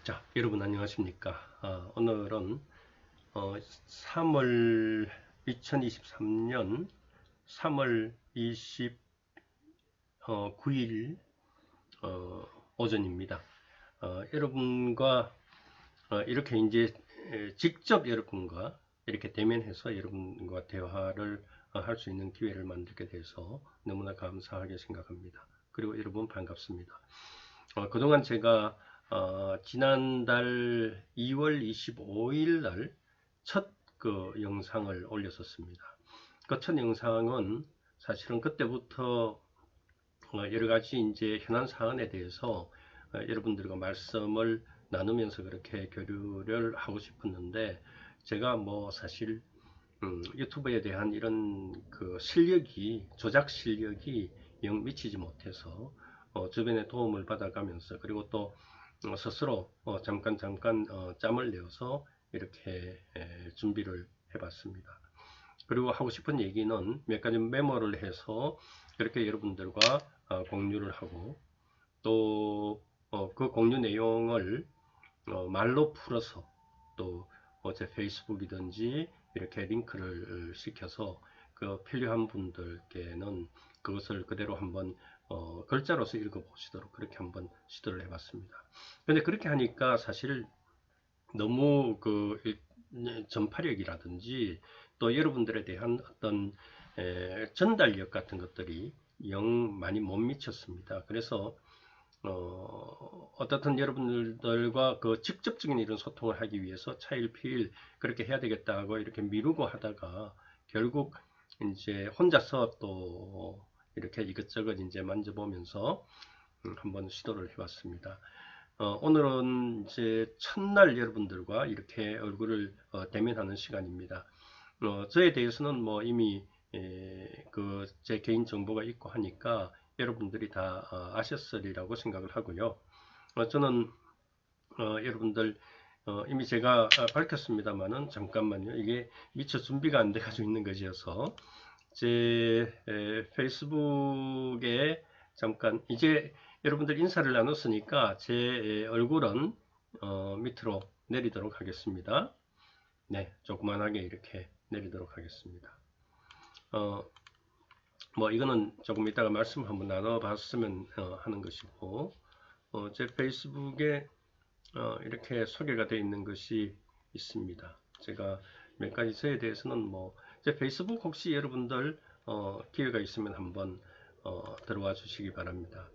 자, 여러분 안녕하십니까? 오늘은 3월 2023년 3월 29일 오전입니다. 여러분과 이렇게 이제 직접 여러분과 이렇게 대면해서 여러분과 대화를 할 수 있는 기회를 만들게 돼서 너무나 감사하게 생각합니다. 그리고 여러분 반갑습니다. 그동안 제가 지난달 2월 25일 날 첫 그 영상을 올렸었습니다. 그 첫 영상은 사실은 그때부터 여러 가지 이제 현안 사안에 대해서 여러분들과 말씀을 나누면서 그렇게 교류를 하고 싶었는데, 제가 뭐 사실 유튜브에 대한 이런 그 실력이, 조작 실력이 영 미치지 못해서 주변의 도움을 받아가면서, 그리고 또 스스로 잠깐 짬을 내어서 이렇게 준비를 해봤습니다. 그리고 하고 싶은 얘기는 몇 가지 메모를 해서 그렇게 여러분들과 공유를 하고, 또 그 공유 내용을 말로 풀어서 또 제 페이스북이든지 이렇게 링크를 시켜서 그 필요한 분들께는 그것을 그대로 한번 글자로서 읽어보시도록 그렇게 한번 시도를 해봤습니다. 근데 그렇게 하니까 사실 너무 그 전파력이라든지 또 여러분들에 대한 어떤 전달력 같은 것들이 영 많이 못 미쳤습니다. 그래서 어떻든 여러분들과 그 직접적인 이런 소통을 하기 위해서 차일피일 그렇게 해야 되겠다고 이렇게 미루고 하다가 결국 이제 혼자서 또 이렇게 이것저것 이제 만져보면서 한번 시도를 해봤습니다. 오늘은 이제 첫날 여러분들과 이렇게 얼굴을 대면하는 시간입니다. 저에 대해서는 뭐 이미 그 제 개인 정보가 있고 하니까 여러분들이 다 아셨으리라고 생각을 하고요. 저는 여러분들 이미 제가 밝혔습니다만은 잠깐만요. 이게 미처 준비가 안 돼가지고 있는 것이어서 제 페이스북에 잠깐 이제 여러분들 인사를 나눴으니까 제 얼굴은 밑으로 내리도록 하겠습니다. 네, 조그만하게 이렇게 내리도록 하겠습니다. 뭐 이거는 조금 이따가 말씀 한번 나눠봤으면 하는 것이고, 제 페이스북에 이렇게 소개가 되어 있는 것이 있습니다. 제가 몇 가지 저에 대해서는 뭐 제 페이스북 혹시 여러분들 기회가 있으면 한번 들어와 주시기 바랍니다.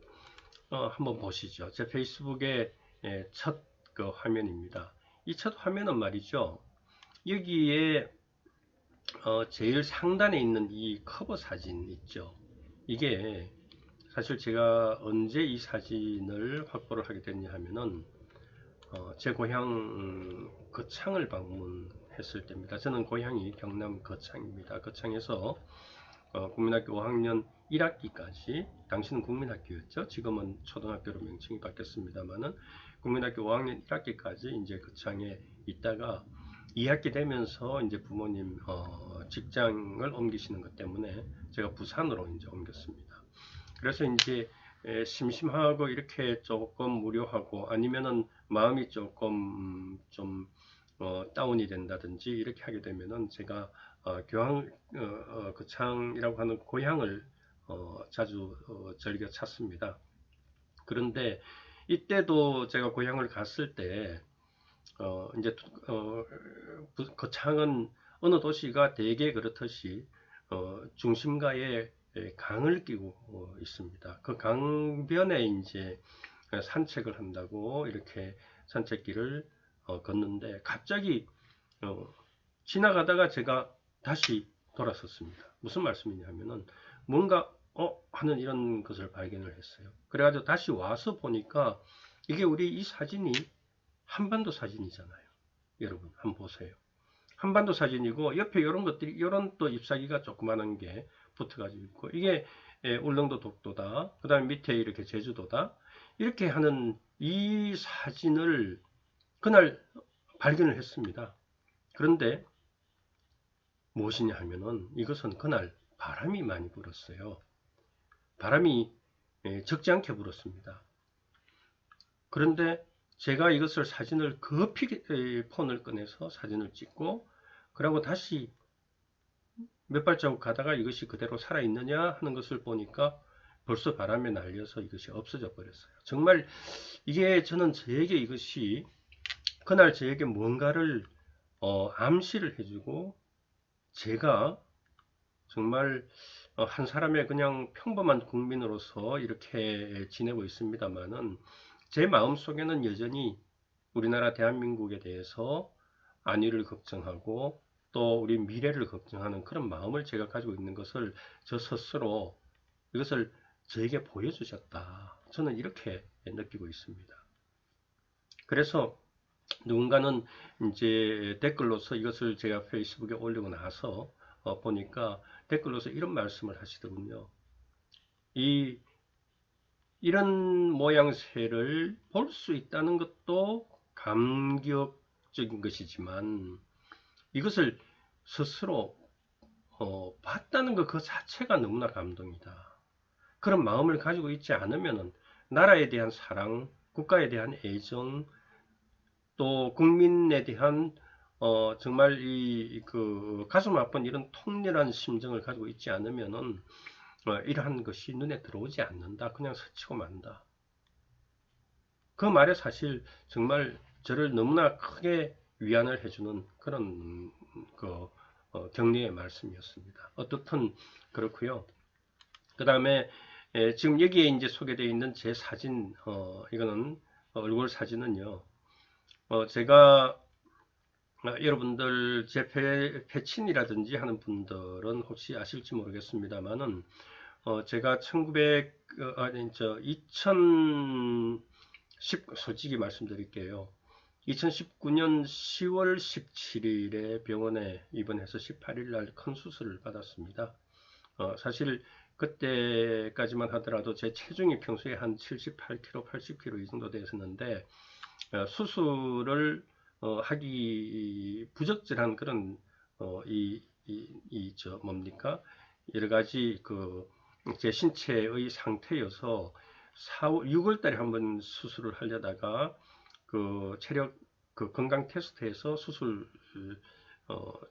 한번 보시죠. 제 페이스북의 첫 그 화면입니다. 이 첫 화면은 말이죠. 여기에 제일 상단에 있는 이 커버 사진 있죠. 이게 사실 제가 언제 이 사진을 확보를 하게 됐냐 하면은 제 고향 거창을 방문했을 때입니다. 저는 고향이 경남 거창입니다. 거창에서 국민학교 5학년 1학기까지, 당시는 국민학교였죠. 지금은 초등학교로 명칭이 바뀌었습니다만은 국민학교 5학년 1학기까지 이제 거창에 있다가 2학기 되면서 이제 부모님 직장을 옮기시는 것 때문에 제가 부산으로 이제 옮겼습니다. 그래서 이제 심심하고 이렇게 조금 무료하고 아니면은 마음이 조금 좀 다운이 된다든지 이렇게 하게 되면은 제가 거창이라고 하는 고향을 자주 즐겨 찾습니다. 그런데 이때도 제가 고향을 갔을 때 이제 거창은 어느 도시가 대개 그렇듯이 중심가에 강을 끼고 있습니다. 그 강변에 이제 산책을 한다고 이렇게 산책길을 걷는데 갑자기 지나가다가 제가 다시 돌아섰습니다. 무슨 말씀이냐 하면은 뭔가 하는 이런 것을 발견을 했어요. 그래가지고 다시 와서 보니까 이게 우리 이 사진이 한반도 사진이잖아요. 여러분 한번 보세요. 한반도 사진이고 옆에 이런 것들이 이런 또 잎사귀가 조그마한 게 붙어가지고 있고 이게 울릉도 독도다. 그 다음에 밑에 이렇게 제주도다. 이렇게 하는 이 사진을 그날 발견을 했습니다. 그런데 무엇이냐 하면은 이것은 그날 바람이 많이 불었어요. 바람이 적지 않게 불었습니다. 그런데 제가 이것을 사진을 급히 폰을 꺼내서 사진을 찍고 그러고 다시 몇 발자국 가다가 이것이 그대로 살아있느냐 하는 것을 보니까 벌써 바람에 날려서 이것이 없어져 버렸어요. 정말 이게 저는 저에게 이것이 그날 저에게 뭔가를 암시를 해주고 제가 정말 한 사람의 그냥 평범한 국민으로서 이렇게 지내고 있습니다만은 제 마음속에는 여전히 우리나라 대한민국에 대해서 안위를 걱정하고 또 우리 미래를 걱정하는 그런 마음을 제가 가지고 있는 것을 저 스스로 이것을 저에게 보여주셨다. 저는 이렇게 느끼고 있습니다. 그래서 누군가는 이제 댓글로서 이것을 제가 페이스북에 올리고 나서 보니까 댓글로서 이런 말씀을 하시더군요. 이런 모양새를 볼 수 있다는 것도 감격적인 것이지만 이것을 스스로 봤다는 것 그 자체가 너무나 감동이다. 그런 마음을 가지고 있지 않으면 나라에 대한 사랑, 국가에 대한 애정, 또 국민에 대한 정말 그 가슴 아픈 이런 통렬한 심정을 가지고 있지 않으면은 이러한 것이 눈에 들어오지 않는다. 그냥 스치고 만다. 그 말에 사실 정말 저를 너무나 크게 위안을 해주는 그런 격려의 말씀이었습니다. 어떻든 그렇고요. 그 다음에 지금 여기에 이제 소개되어 있는 제 사진, 이거는 얼굴 사진은요. 제가 여러분들 제 패친이라든지 하는 분들은 혹시 아실지 모르겠습니다만은 제가 sol직히 말씀드릴게요. 2019년 10월 17일에 병원에 입원해서 18일 날 큰 수술을 받았습니다. 사실 그때까지만 하더라도 제 체중이 평소에 한 78kg, 80kg 이 정도 됐었는데 수술을 하기 부적절한 그런 뭡니까? 여러 가지 제 신체의 상태여서 6월 달에 한번 수술을 하려다가 체력 건강 테스트에서 수술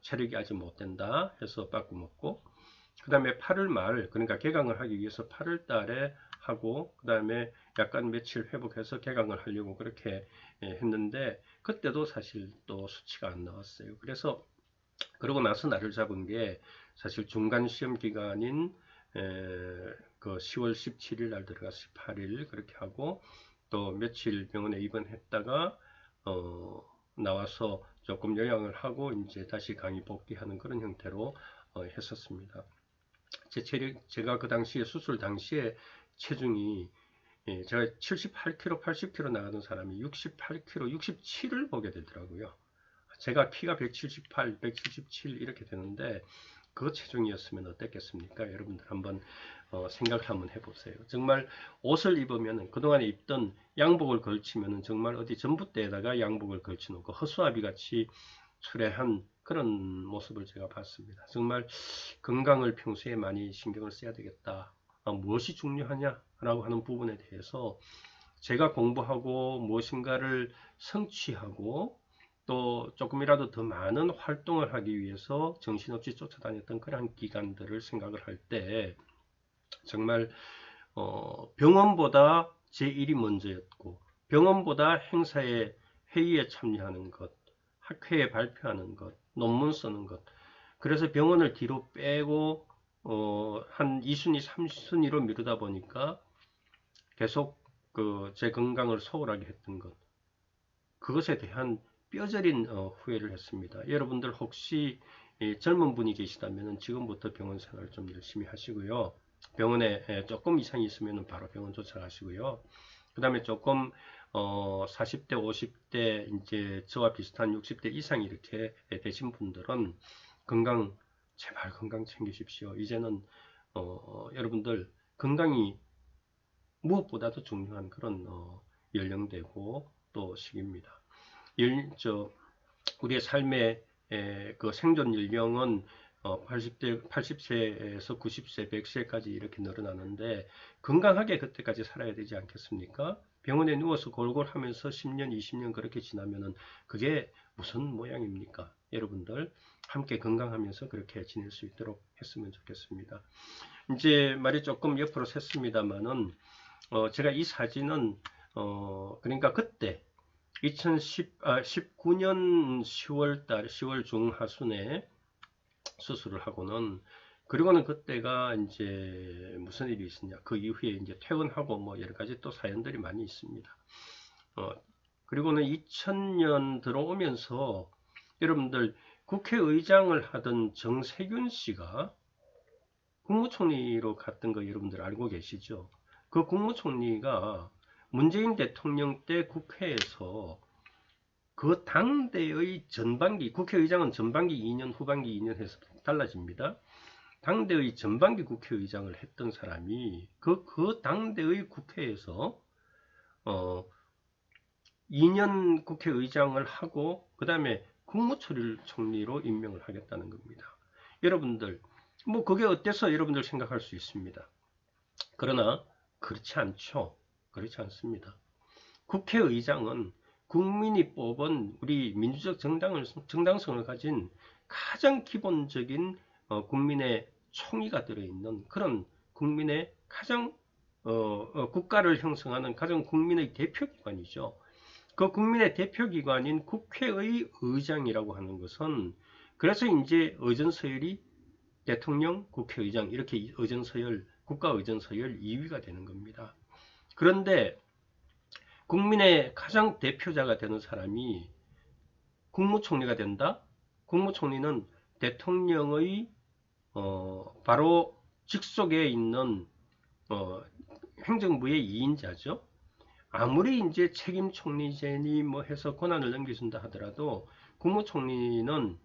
체력이 아직 못 된다 해서 바꾸먹고 그 다음에 8월 말 그러니까 개강을 하기 위해서 8월 달에 하고 그 다음에 약간 며칠 회복해서 개강을 하려고 그렇게 했는데 그때도 사실 또 수치가 안 나왔어요. 그래서 그러고 나서 날을 잡은 게 사실 중간 시험 기간인 그 10월 17일 날 들어가서 18일 그렇게 하고 또 며칠 병원에 입원했다가 나와서 조금 요양을 하고 이제 다시 강의 복귀하는 그런 형태로 했었습니다. 제가 그 당시에 수술 당시에 체중이 제가 78kg, 80kg 나가던 사람이 68kg, 67을 보게 되더라고요. 제가 키가 178, 177 이렇게 되는데 그 체중이었으면 어땠겠습니까? 여러분들 한번 생각을 한번 해보세요. 정말 옷을 입으면 그동안에 입던 양복을 걸치면 정말 어디 전봇대에다가 양복을 걸쳐놓고 허수아비 같이 추레한 그런 모습을 제가 봤습니다. 정말 건강을 평소에 많이 신경을 써야 되겠다. 무엇이 중요하냐라고 하는 부분에 대해서 제가 공부하고 무엇인가를 성취하고 또 조금이라도 더 많은 활동을 하기 위해서 정신없이 쫓아다녔던 그런 기간들을 생각을 할 때 정말 병원보다 제 일이 먼저였고 병원보다 행사에 회의에 참여하는 것, 학회에 발표하는 것, 논문 쓰는 것 그래서 병원을 뒤로 빼고 한 2순위, 3순위로 미루다 보니까 계속 제 건강을 소홀하게 했던 것 그것에 대한 뼈저린 후회를 했습니다. 여러분들 혹시 젊은 분이 계시다면 지금부터 병원 생활 좀 열심히 하시고요. 병원에 조금 이상이 있으면 바로 병원 쫓아가시고요. 그 다음에 조금 40대, 50대 이제 저와 비슷한 60대 이상 이렇게 되신 분들은 제발 건강 챙기십시오. 이제는 여러분들 건강이 무엇보다도 중요한 그런 연령대고 또 시기입니다. 우리의 삶의 그 생존 연령은 80세에서 90세, 100세까지 이렇게 늘어나는데 건강하게 그때까지 살아야 되지 않겠습니까? 병원에 누워서 골골하면서 10년, 20년 그렇게 지나면은 그게 무슨 모양입니까? 여러분들 함께 건강하면서 그렇게 지낼 수 있도록 했으면 좋겠습니다. 이제 말이 조금 옆으로 샜습니다만은 제가 이 사진은 그러니까 그때 2019년 10월달 10월 중하순에 수술을 하고는 그리고는 그때가 이제 무슨 일이 있었냐 그 이후에 이제 퇴원하고 뭐 여러 가지 또 사연들이 많이 있습니다. 그리고는 2000년 들어오면서 여러분들 국회의장을 하던 정세균 씨가 국무총리로 갔던 거 여러분들 알고 계시죠? 그 국무총리가 문재인 대통령 때 국회에서 그 당대의 전반기, 국회의장은 전반기 2년, 후반기 2년 해서 달라집니다. 당대의 전반기 국회의장을 했던 사람이 그 당대의 국회에서 2년 국회의장을 하고 그 다음에 국무총리로 임명을 하겠다는 겁니다. 여러분들 뭐 그게 어때서 여러분들 생각할 수 있습니다. 그러나 그렇지 않죠. 그렇지 않습니다. 국회의장은 국민이 뽑은 우리 민주적 정당성을 가진 가장 기본적인 국민의 총의가 들어있는 그런 국민의 가장 국가를 형성하는 가장 국민의 대표기관이죠. 그 국민의 대표기관인 국회의 의장이라고 하는 것은 그래서 이제 의전서열이 대통령, 국회의장 이렇게 의전서열, 국가의전서열 2위가 되는 겁니다. 그런데 국민의 가장 대표자가 되는 사람이 국무총리가 된다? 국무총리는 대통령의 바로 직속에 있는 행정부의 2인자죠. 아무리 이제 책임 총리제니 뭐 해서 권한을 넘겨준다 하더라도 국무총리는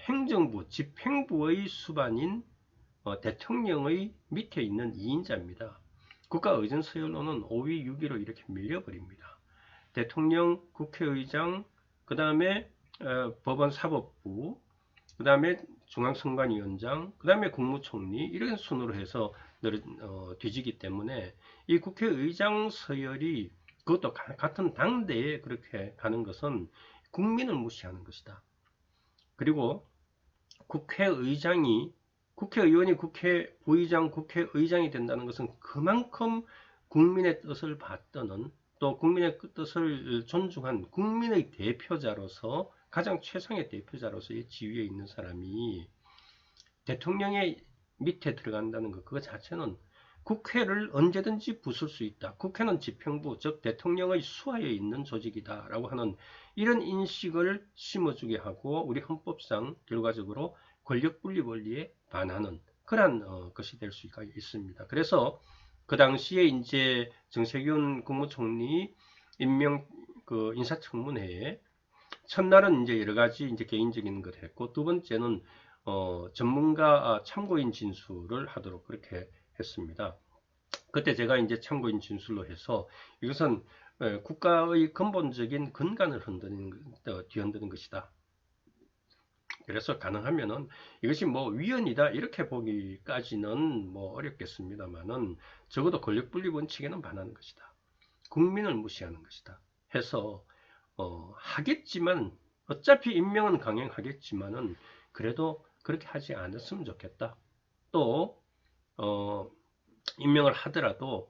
행정부, 집행부의 수반인 대통령의 밑에 있는 2인자입니다. 국가의전서열로는 5위, 6위로 이렇게 밀려버립니다. 대통령, 국회의장, 그 다음에 법원사법부, 그 다음에 중앙선관위원장, 그 다음에 국무총리 이런 순으로 해서 뒤지기 때문에 이 국회의장 서열이 그것도 같은 당대에 그렇게 가는 것은 국민을 무시하는 것이다. 그리고 국회의원이 국회부의장, 국회의장이 된다는 것은 그만큼 국민의 뜻을 받드는 또 국민의 뜻을 존중한 국민의 대표자로서 가장 최상의 대표자로서의 지위에 있는 사람이 대통령의 밑에 들어간다는 것, 그거 자체는 국회를 언제든지 부술 수 있다. 국회는 집행부, 즉 대통령의 수하에 있는 조직이다 라고 하는 이런 인식을 심어주게 하고 우리 헌법상 결과적으로 권력분리 원리에 반하는 그러한 것이 될 수가 있습니다. 그래서 그 당시에 이제 정세균 국무총리 임명 그 인사청문회에 첫날은 이제 여러 가지 이제 개인적인 것 했고 두 번째는 전문가 참고인 진술을 하도록 그렇게 했습니다. 그때 제가 이제 참고인 진술로 해서 이것은 국가의 근본적인 근간을 뒤흔드는 것이다. 그래서 가능하면은 이것이 뭐 위헌이다 이렇게 보기까지는 뭐 어렵겠습니다만은 적어도 권력분리 원칙에는 반하는 것이다. 국민을 무시하는 것이다. 해서 하겠지만 어차피 임명은 강행하겠지만은 그래도 그렇게 하지 않았으면 좋겠다. 또 임명을 하더라도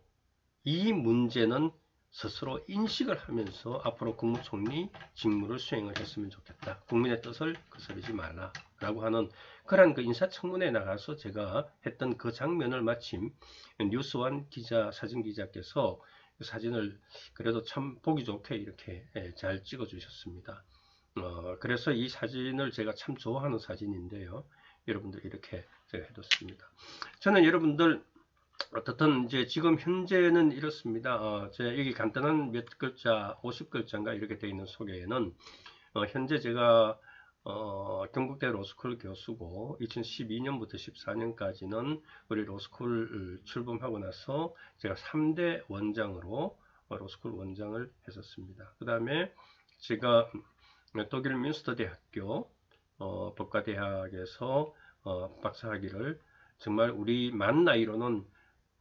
이 문제는 스스로 인식을 하면서 앞으로 국무총리 직무를 수행을 했으면 좋겠다. 국민의 뜻을 거스르지 말라 라고 하는 그런 그 인사청문회에 나가서 제가 했던 그 장면을 마침 뉴스원 기자, 사진기자께서 그 사진을 그래도 참 보기 좋게 이렇게 잘 찍어 주셨습니다. 그래서 이 사진을 제가 참 좋아하는 사진인데요. 여러분들 이렇게 제가 해뒀습니다. 저는 여러분들 어떻든 이제 지금 현재는 이렇습니다. 제가 여기 간단한 몇 글자, 50글자인가 이렇게 되어 있는 소개에는 현재 제가 경북대 로스쿨 교수고 2012년부터 14년까지는 우리 로스쿨 출범하고 나서 제가 3대 원장으로 로스쿨 원장을 했었습니다. 그 다음에 제가 독일 뮌스터 대학교 법과대학에서 박사학위를 정말 우리 만 나이로는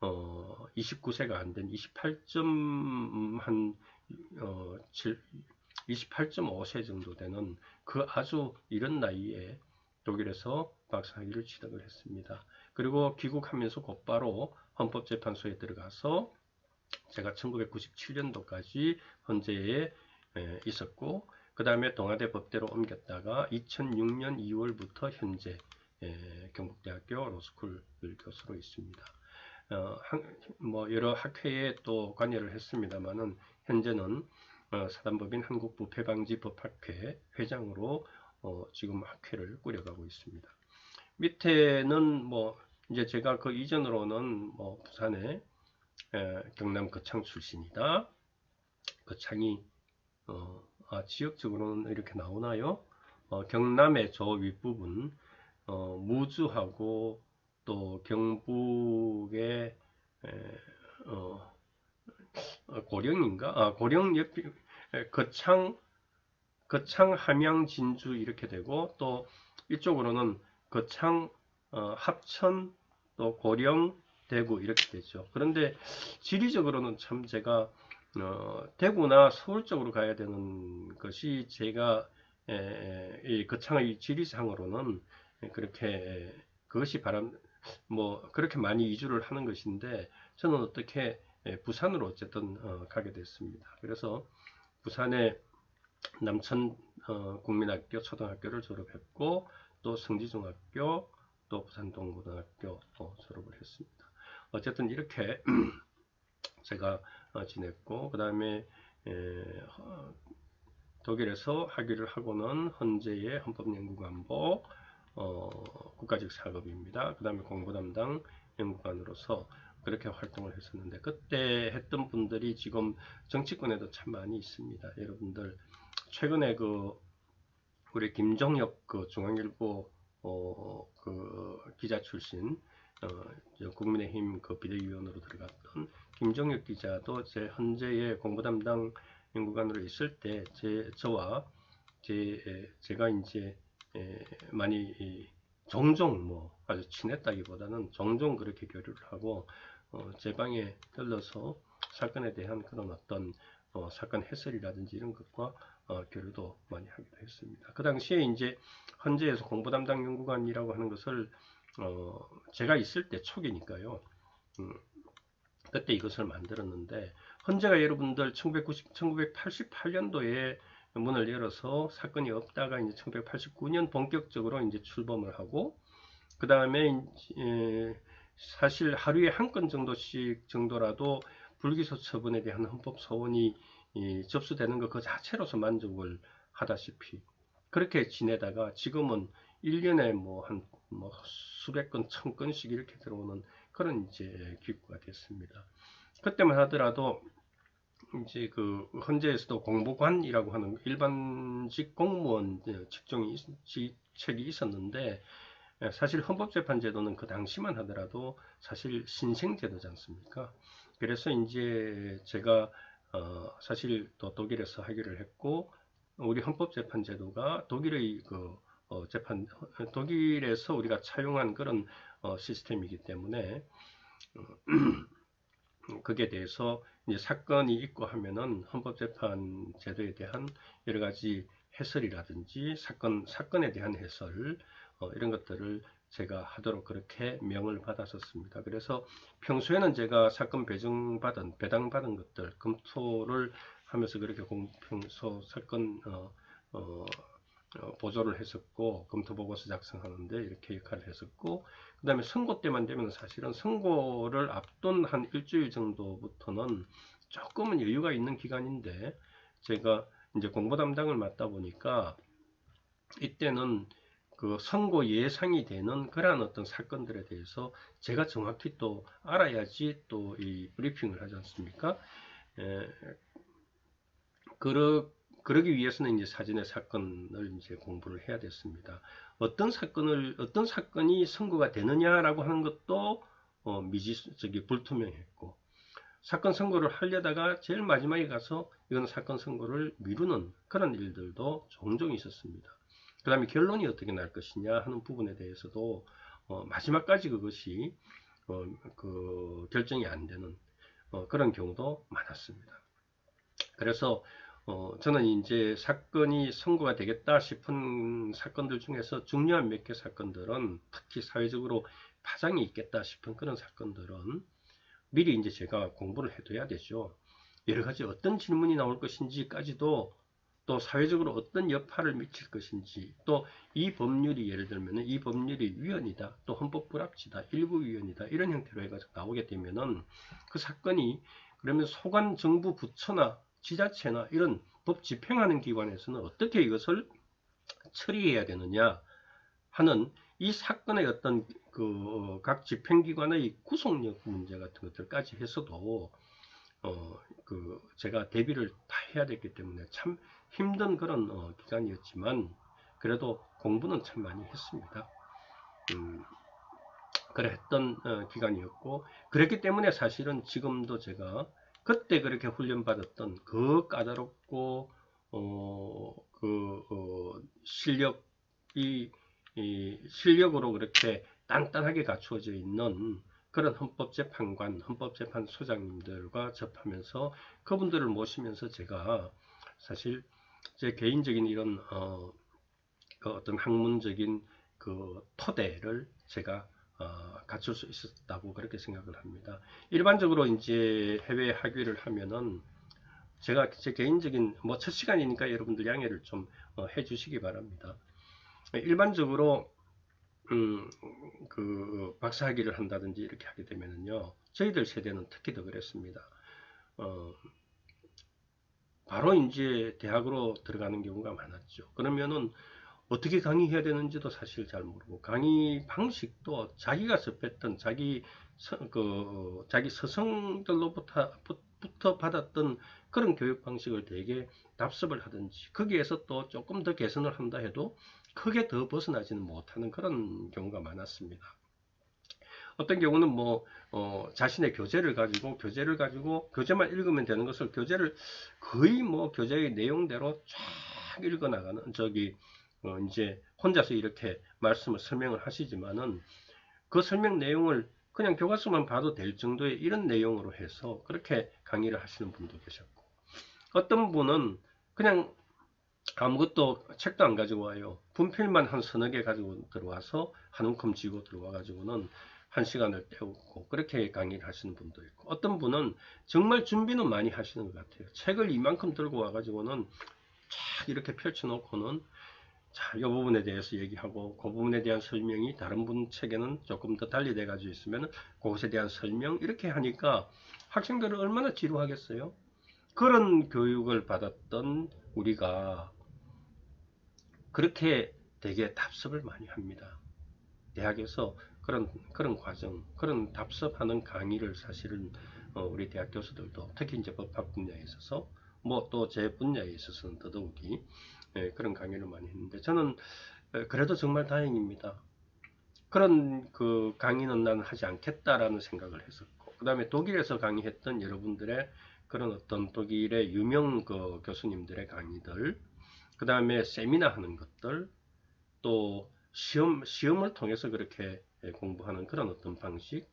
29세가 안 된 28점 한 28.5세 정도 되는 그 아주 이른 나이에 독일에서 박사학위를 취득을 했습니다. 그리고 귀국하면서 곧바로 헌법재판소에 들어가서 제가 1997년도까지 헌재에 있었고, 그 다음에 동아대 법대로 옮겼다가 2006년 2월부터 현재 경북대학교 로스쿨 교수로 있습니다. 뭐 여러 학회에 또 관여를 했습니다만은 현재는 사단법인 한국부패방지법학회 회장으로 지금 학회를 꾸려가고 있습니다. 밑에는 뭐 이제 제가 그 이전으로는 뭐 부산의 경남 거창 출신이다. 거창이 지역적으로는 이렇게 나오나요? 경남의 저 윗부분 무주하고 또 경북의 고령인가? 고령 옆 거창, 함양, 진주 이렇게 되고, 또 이쪽으로는 거창, 합천, 또 고령, 대구 이렇게 되죠. 그런데 지리적으로는 참 제가 대구나 서울 쪽으로 가야 되는 것이 제가 이 거창의 지리상으로는 그렇게 그것이 뭐 그렇게 많이 이주를 하는 것인데, 저는 어떻게 부산으로 어쨌든 가게 됐습니다. 그래서 부산의 남천 국민학교 초등학교를 졸업했고, 또 성지중학교, 또 부산동고등학교 졸업을 했습니다. 어쨌든 이렇게 제가 지냈고, 그 다음에 독일에서 학위를 하고는 헌재의 헌법연구관보 국가직 사급입니다. 그 다음에 공부담당 연구관으로서 그렇게 활동을 했었는데, 그때 했던 분들이 지금 정치권에도 참 많이 있습니다. 여러분들 최근에 우리 김종혁 중앙일보 그 기자 출신 국민의힘 비대위원으로 들어갔던 김종혁 기자도 제 헌재의 공부담당 연구관으로 있을 때 저와 제가 이제 많이 종종 뭐 아주 친했다기보다는 종종 그렇게 교류를 하고 제 방에 들러서 사건에 대한 그런 어떤 사건 해설이라든지 이런 것과 교류도 많이 하기도 했습니다. 그 당시에 이제 헌재에서 공부담당 연구관이라고 하는 것을 제가 있을 때 초기니까요. 그때 이것을 만들었는데, 헌재가 여러분들 1988년도에 문을 열어서 사건이 없다가 이제 1989년 본격적으로 이제 출범을 하고, 그 다음에 사실 하루에 한 건 정도라도 불기소 처분에 대한 헌법 소원이 접수되는 것 그 자체로서 만족을 하다시피 그렇게 지내다가 지금은 1년에 뭐 수백 건, 1000건씩 이렇게 들어오는 그런 이제 기구가 됐습니다. 그때만 하더라도 이제 그 헌재에서도 공보관이라고 하는 일반직 공무원 직책이 있었는데, 사실 헌법재판제도는 그 당시만 하더라도 사실 신생제도지 않습니까? 그래서 이제 제가 사실 또 독일에서 학위를 했고, 우리 헌법재판제도가 독일의 독일에서 우리가 차용한 그런 시스템이기 때문에 그게 대해서 이제 사건이 있고 하면은 헌법재판 제도에 대한 여러 가지 해설이라든지 사건에 대한 해설 이런 것들을 제가 하도록 그렇게 명을 받았었습니다. 그래서 평소에는 제가 사건 배당받은 것들 검토를 하면서 그렇게 평소 사건 보조를 했었고, 검토보고서 작성하는데 이렇게 역할을 했었고, 그 다음에 선고 때만 되면 사실은 선고를 앞둔 한 일주일 정도부터는 조금은 여유가 있는 기간인데, 제가 이제 공보 담당을 맡다 보니까 이때는 그 선고 예상이 되는 그러한 어떤 사건들에 대해서 제가 정확히 또 알아야지 또 이 브리핑을 하지 않습니까? 그러기 위해서는 이제 사전에 사건을 이제 공부를 해야 됐습니다. 어떤 사건이 선고가 되느냐라고 하는 것도 불투명했고, 사건 선고를 하려다가 제일 마지막에 가서 이건 사건 선고를 미루는 그런 일들도 종종 있었습니다. 그 다음에 결론이 어떻게 날 것이냐 하는 부분에 대해서도 마지막까지 그것이 결정이 안 되는 그런 경우도 많았습니다. 그래서 저는 이제 사건이 선고가 되겠다 싶은 사건들 중에서 중요한 몇 개 사건들은, 특히 사회적으로 파장이 있겠다 싶은 그런 사건들은 미리 이제 제가 공부를 해둬야 되죠. 여러 가지 어떤 질문이 나올 것인지까지도, 또 사회적으로 어떤 여파를 미칠 것인지, 또 이 법률이 예를 들면 이 법률이 위헌이다, 또 헌법 불합치다, 일부 위헌이다, 이런 형태로 해가지고 나오게 되면은 그 사건이, 그러면 소관 정부 부처나 지자체나 이런 법 집행하는 기관에서는 어떻게 이것을 처리해야 되느냐 하는 이 사건의 어떤 각 집행기관의 구속력 문제 같은 것들까지 해서도 제가 대비를 다 해야 됐기 때문에 참 힘든 그런 기간이었지만, 그래도 공부는 참 많이 했습니다. 그래 했던 기간이었고, 그랬기 때문에 사실은 지금도 제가 그때 그렇게 훈련받았던 그 까다롭고 실력으로 그렇게 단단하게 갖추어져 있는 그런 헌법재판관, 헌법재판소장님들과 접하면서 그분들을 모시면서 제가 사실 제 개인적인 이런 어떤 학문적인 토대를 제가 갖출 수 있었다고 그렇게 생각을 합니다. 일반적으로 이제 해외 학위를 하면은 제가 제 개인적인 첫 시간이니까 여러분들 양해를 좀 해주시기 바랍니다. 일반적으로 박사학위를 한다든지 이렇게 하게 되면은요, 저희들 세대는 특히 더 그랬습니다. 바로 이제 대학으로 들어가는 경우가 많았죠. 그러면은 어떻게 강의해야 되는지도 사실 잘 모르고, 강의 방식도 자기가 접했던 자기 스승들로부터 받았던 그런 교육 방식을 되게 답습을 하든지, 거기에서 또 조금 더 개선을 한다 해도 크게 더 벗어나지는 못하는 그런 경우가 많았습니다. 어떤 경우는 자신의 교재를 가지고 교재만 읽으면 되는 것을 교재를 거의 교재의 내용대로 쫙 읽어 나가는, 이제 혼자서 이렇게 말씀을 설명을 하시지만은 그 설명 내용을 그냥 교과서만 봐도 될 정도의 이런 내용으로 해서 그렇게 강의를 하시는 분도 계셨고, 어떤 분은 그냥 아무것도 책도 안 가지고 와요. 분필만 한 서너 개 가지고 들어와서 한 움큼 쥐고 들어와 가지고는 한 시간을 때우고 그렇게 강의를 하시는 분도 있고, 어떤 분은 정말 준비는 많이 하시는 것 같아요. 책을 이만큼 들고 와 가지고는 쫙 이렇게 펼쳐 놓고는, 자, 이 부분에 대해서 얘기하고, 그 부분에 대한 설명이 다른 분 책에는 조금 더 달리 돼 가지고 있으면 그것에 대한 설명, 이렇게 하니까 학생들은 얼마나 지루하겠어요. 그런 교육을 받았던 우리가 그렇게 되게 답습을 많이 합니다. 대학에서 그런 과정, 그런 답습하는 강의를 사실은 우리 대학 교수들도 특히 이제 법학 분야에 있어서, 또 제 분야에 있어서는 더더욱이 그런 강의를 많이 했는데, 저는 그래도 정말 다행입니다. 그런 강의는 나는 하지 않겠다라는 생각을 했었고, 그 다음에 독일에서 강의했던 여러분들의 그런 어떤 독일의 유명 교수님들의 강의들, 그 다음에 세미나 하는 것들, 또 시험을 통해서 그렇게 공부하는 그런 어떤 방식,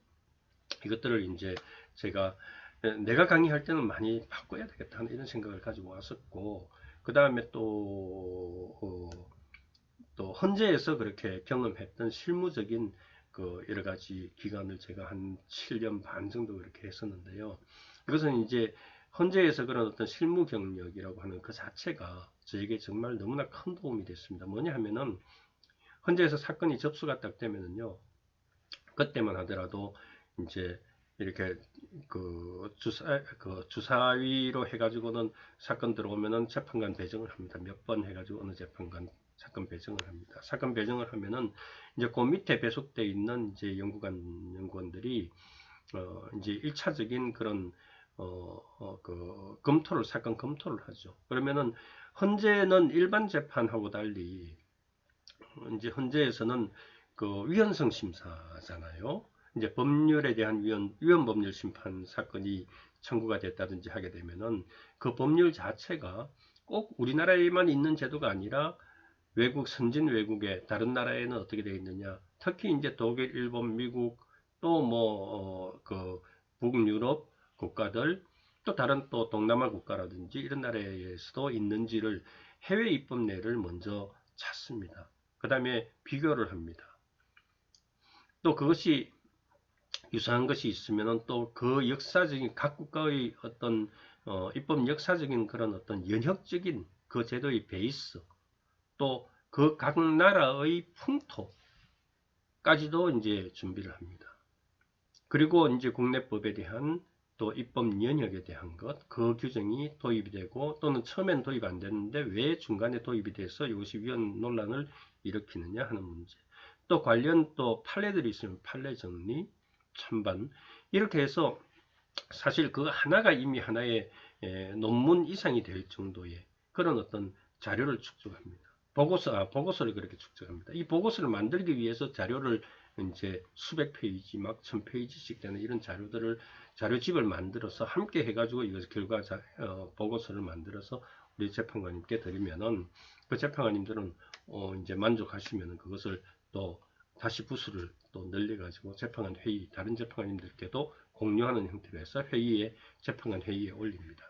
이것들을 이제 제가 내가 강의할 때는 많이 바꿔야 되겠다 하는 이런 생각을 가지고 왔었고, 그 다음에 또 헌재에서 그렇게 경험했던 실무적인 여러 가지 기간을 제가 한 7년 반 정도 그렇게 했었는데요. 이것은 이제 헌재에서 그런 어떤 실무 경력이라고 하는 그 자체가 저에게 정말 너무나 큰 도움이 됐습니다. 뭐냐 하면은, 헌재에서 사건이 접수가 딱 되면은요, 그때만 하더라도 이제 이렇게 주사위로 해가지고는 사건 들어오면은 재판관 배정을 합니다. 몇 번 해가지고 어느 재판관 사건 배정을 합니다. 사건 배정을 하면은 이제 그 밑에 배속돼 있는 이제 연구원들이 이제 1차적인 그런 사건 검토를 하죠. 그러면은 헌재는 일반 재판하고 달리 이제 헌재에서는 위헌성 심사잖아요. 이제 법률에 대한 위헌 법률 심판 사건이 청구가 됐다든지 하게 되면은 그 법률 자체가 꼭 우리나라에만 있는 제도가 아니라 선진 외국의 다른 나라에는 어떻게 되어 있느냐. 특히 이제 독일, 일본, 미국, 또 뭐 그 북유럽 국가들, 또 다른 또 동남아 국가라든지 이런 나라에서도 있는지를 해외 입법례를 먼저 찾습니다. 그 다음에 비교를 합니다. 또 그것이 유사한 것이 있으면 또 그 역사적인 각 국가의 어떤 입법 역사적인 그런 어떤 연혁적인 그 제도의 베이스, 또 그 각 나라의 풍토까지도 이제 준비를 합니다. 그리고 이제 국내법에 대한 또 입법 영역에 대한 것, 그 규정이 도입이 되고 또는 처음엔 도입 안 됐는데 왜 중간에 도입이 돼서 이것이 위헌 논란을 일으키느냐 하는 문제. 또 관련 또 판례들이 있으면 판례 정리, 찬반, 이렇게 해서 사실 그 하나가 이미 하나의 논문 이상이 될 정도의 그런 어떤 자료를 축적합니다. 보고서를 그렇게 축적합니다. 이 보고서를 만들기 위해서 자료를 이제 수백 페이지, 막 1000페이지씩 되는 이런 자료집을 만들어서 함께 해가지고 이것을 보고서를 만들어서 우리 재판관님께 드리면은 그 재판관님들은 이제 만족하시면은 그것을 또 다시 부수를 또 늘려가지고 재판관 회의, 다른 재판관님들께도 공유하는 형태로 해서 재판관 회의에 올립니다.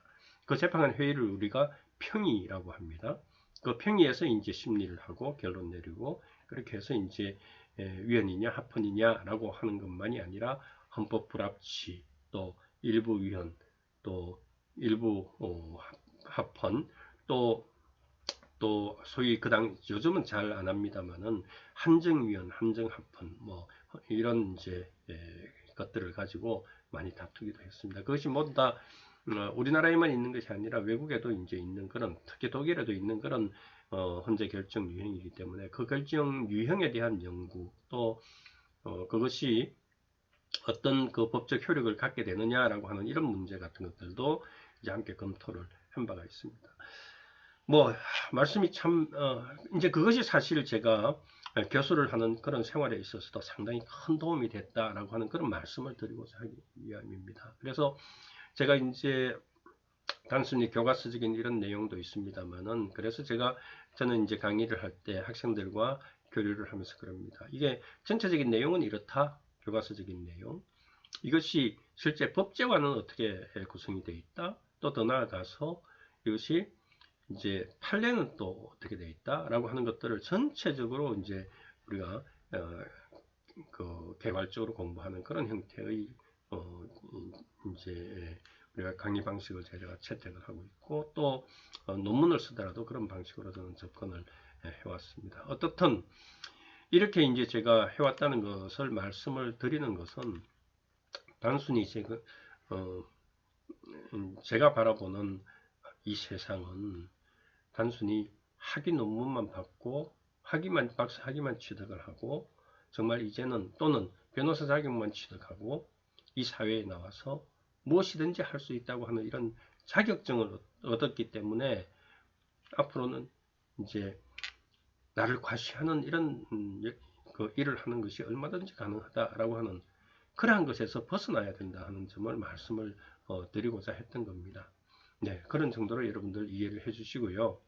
그 재판관 회의를 우리가 평의라고 합니다. 그 평의에서 이제 심리를 하고 결론 내리고, 그렇게 해서 이제 위헌이냐 합헌이냐라고 하는 것만이 아니라 헌법 불합치, 또 일부 위헌, 또 일부 합헌, 또 소위 요즘은 잘 안 합니다만은 한정위헌, 한정합헌 뭐 이런 이제 것들을 가지고 많이 다투기도 했습니다. 그것이 모두 다 우리나라에만 있는 것이 아니라 외국에도 이제 있는 그런, 특히 독일에도 있는 그런 헌재 결정 유형이기 때문에 그 결정 유형에 대한 연구, 또 그것이 어떤 그 법적 효력을 갖게 되느냐라고 하는 이런 문제 같은 것들도 이제 함께 검토를 한 바가 있습니다. 뭐 말씀이 참 이제 그것이 사실 제가 교수를 하는 그런 생활에 있어서도 상당히 큰 도움이 됐다라고 하는 그런 말씀을 드리고자 하기 위함입니다. 그래서 제가 이제 단순히 교과서적인 이런 내용도 있습니다만은, 그래서 저는 이제 강의를 할 때 학생들과 교류를 하면서 그럽니다. 이게 전체적인 내용은 이렇다, 교과서적인 내용. 이것이 실제 법제화는 어떻게 구성이 되어 있다, 또 더 나아가서 이것이 이제 판례는 또 어떻게 되어 있다라고 하는 것들을 전체적으로 이제 우리가 그 개괄적으로 공부하는 그런 형태의 이제 우리가 강의 방식을 제가 채택을 하고 있고, 또 논문을 쓰더라도 그런 방식으로 저는 접근을 해왔습니다. 어떻든 이렇게 이제 제가 해왔다는 것을 말씀을 드리는 것은 단순히 제가 바라보는 이 세상은 단순히 학위 논문만 받고 박사 학위만 취득을 하고, 정말 이제는 또는 변호사 자격만 취득하고 이 사회에 나와서 무엇이든지 할 수 있다고 하는 이런 자격증을 얻었기 때문에 앞으로는 이제 나를 과시하는 이런 그 일을 하는 것이 얼마든지 가능하다라고 하는 그러한 것에서 벗어나야 된다 하는 점을 말씀을 드리고자 했던 겁니다. 네, 그런 정도로 여러분들 이해를 해주시고요.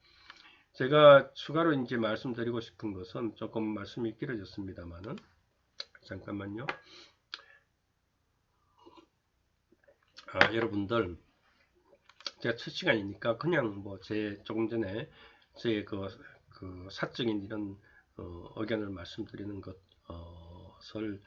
제가 추가로 이제 말씀드리고 싶은 것은 조금 말씀이 길어졌습니다만은, 잠깐만요. 여러분들, 제가 첫 시간이니까 그냥 뭐 조금 전에 제 그 사적인 이런 의견을 말씀드리는 것을